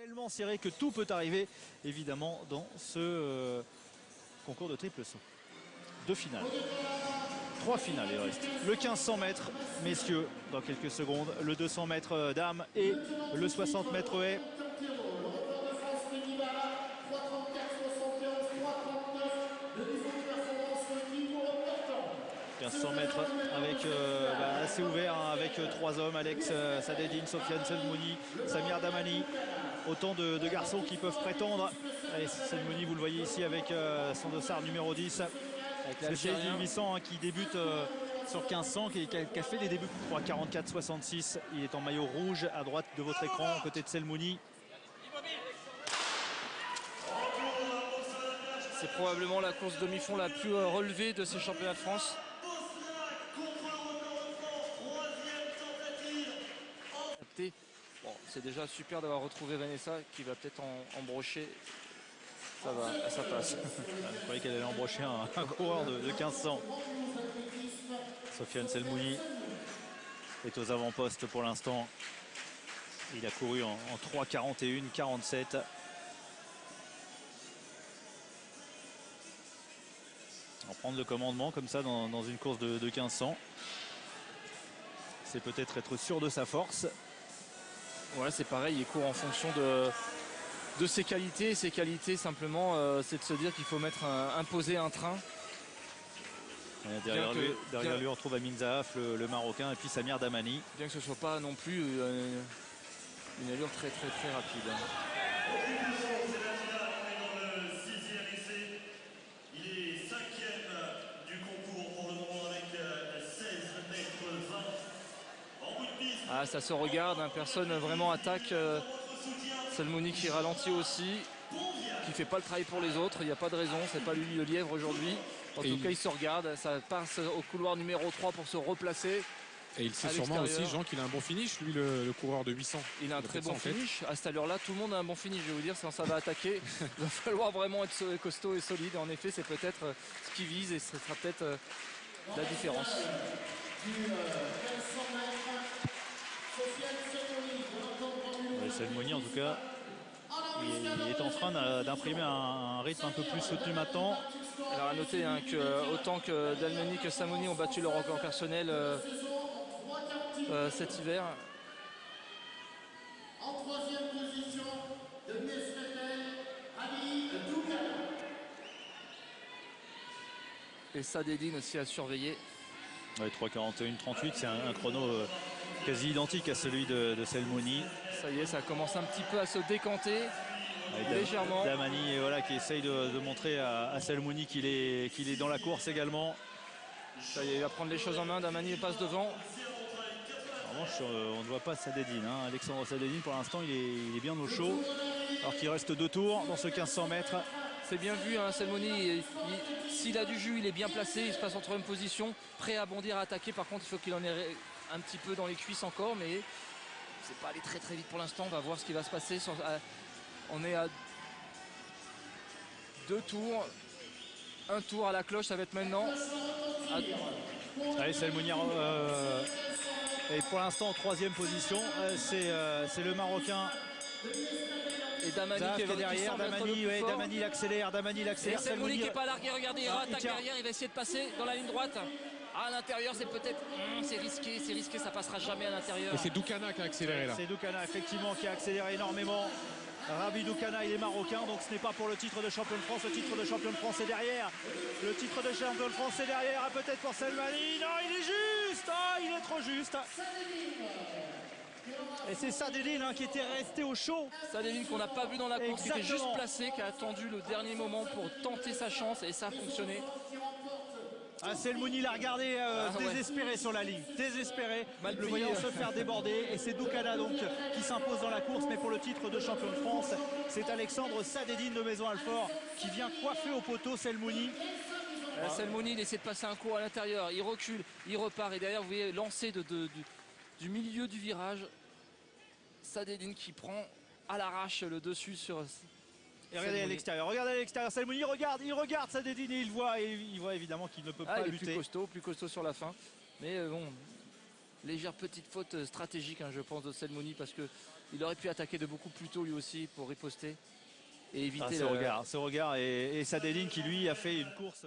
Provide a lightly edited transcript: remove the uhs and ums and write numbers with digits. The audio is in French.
Tellement serré que tout peut arriver, évidemment, dans ce concours de triple saut. 2 finales. 3 finales, il reste. Le 1500 mètres, messieurs, dans quelques secondes. Le 200 mètres dames et le 60 mètres haies. 1500 mètres avec assez ouvert, hein, avec 3 hommes, Alex Sadedine, Sofiane Selmouni, Samir Damani. Autant de garçons qui peuvent prétendre. Allez, Selmouni, vous le voyez ici avec son dossard numéro 10. C'est 800 hein, qui débute sur 1500, qui a fait des débuts pour 44-66. Il est en maillot rouge à droite de votre écran, aux côtés de Selmouni. C'est probablement la course demi-fond la plus relevée de ces championnats de France. Bon, c'est déjà super d'avoir retrouvé Vanessa qui va peut-être en brocher. Ça va, ça passe. Je croyais qu'elle allait embrocher un coureur de 1500. Sofiane Selmouni est aux avant-postes pour l'instant. Il a couru en 3:41-47. En prendre le commandement comme ça dans une course de 1500. C'est peut-être être sûr de sa force. Ouais, c'est pareil, il court en fonction de ses qualités. Ses qualités, simplement, c'est de se dire qu'il faut imposer un train. Derrière lui, on retrouve Amin Zaaf, le Marocain, et puis Samir Damani. Bien que ce ne soit pas non plus une allure très rapide. Il est 5e du concours pour le moment avec 16,20 m. En bout de piste. Ah, ça se regarde, hein, personne vraiment attaque. Selmouni qui ralentit aussi, qui fait pas le travail pour les autres. Il n'y a pas de raison, c'est pas lui le lièvre aujourd'hui. En tout cas, il se regarde. Ça passe au couloir numéro 3 pour se replacer. Et il sait sûrement aussi, Jean, qu'il a un bon finish, lui, le coureur de 800. Il a un très bon finish. À cette allure-là, tout le monde a un bon finish, je vais vous dire, sinon ça va attaquer. Il va falloir vraiment être costaud et solide. Et en effet, c'est peut-être ce qu'il vise et ce sera peut-être la différence. Selmouni, en tout cas, il est en train d'imprimer un rythme un peu plus soutenu maintenant. Alors à noter hein, que autant que Dalmeny que Selmouni ont battu leur record personnel cet hiver. En 3e position, de Ali Doukana. Et Sadedine aussi à surveiller. Ouais, 3:41-38, c'est un chrono quasi identique à celui de Selmouni. Ça y est, ça commence un petit peu à se décanter. Légèrement. Damani voilà, qui essaye de montrer à Selmouni qu'il est dans la course également. Ça y est, il va prendre les choses en main. Damani passe devant. En revanche, on ne voit pas Sadedine. Hein. Alexandre Sadedine, pour l'instant, il est bien au chaud. Alors qu'il reste 2 tours dans ce 1500 mètres. C'est bien vu, hein, Selmouni. S'il a du jus, il est bien placé. Il se passe en 3e position. Prêt à bondir, à attaquer. Par contre, il faut qu'il en ait un petit peu dans les cuisses encore. Mais c'est pas aller très vite pour l'instant. On va voir ce qui va se passer. On est à 2 tours. Un tour à la cloche, ça va être maintenant. Allez, Selmouni est pour l'instant en 3e position. C'est le Marocain. Et Damani qui est derrière. Damani l'accélère. Et Selmouni qui n'est pas largué. Regardez, il attaque derrière. Il va essayer de passer dans la ligne droite. À l'intérieur, c'est peut-être. C'est risqué, ça passera jamais à l'intérieur. Et c'est Doukana qui a accéléré là. C'est Doukana, effectivement, qui a accéléré énormément. Rabi Doukana, il est marocain, donc ce n'est pas pour le titre de champion de France. Le titre de champion de France est derrière. Le titre de champion de France est derrière. Peut-être pour Selmani. Non, il est juste. Il est trop juste. Et c'est Sadedine qui était resté au chaud. Sadedine qu'on n'a pas vu dans la course, qui était juste placé, qui a attendu le dernier moment pour tenter sa chance et ça a fonctionné. Selmouni l'a regardé désespéré sur la ligne, désespéré, le voyant se faire déborder. Et c'est Doukana donc qui s'impose dans la course, mais pour le titre de champion de France, c'est Alexandre Sadedine de Maison-Alfort qui vient coiffer au poteau Selmouni. Selmouni, il essaie de passer un coup à l'intérieur, il recule, il repart et derrière vous voyez lancé du milieu du virage. Sadedine qui prend à l'arrache le dessus sur. Et regardez à l'extérieur, Selmouni il regarde Sadedine et il voit évidemment qu'il ne peut pas lutter. Plus costaud sur la fin. Mais bon, légère petite faute stratégique, hein, je pense, de Selmouni parce que Il aurait pu attaquer de beaucoup plus tôt lui aussi pour riposter et éviter ce regard et Sadedine qui lui a fait une course.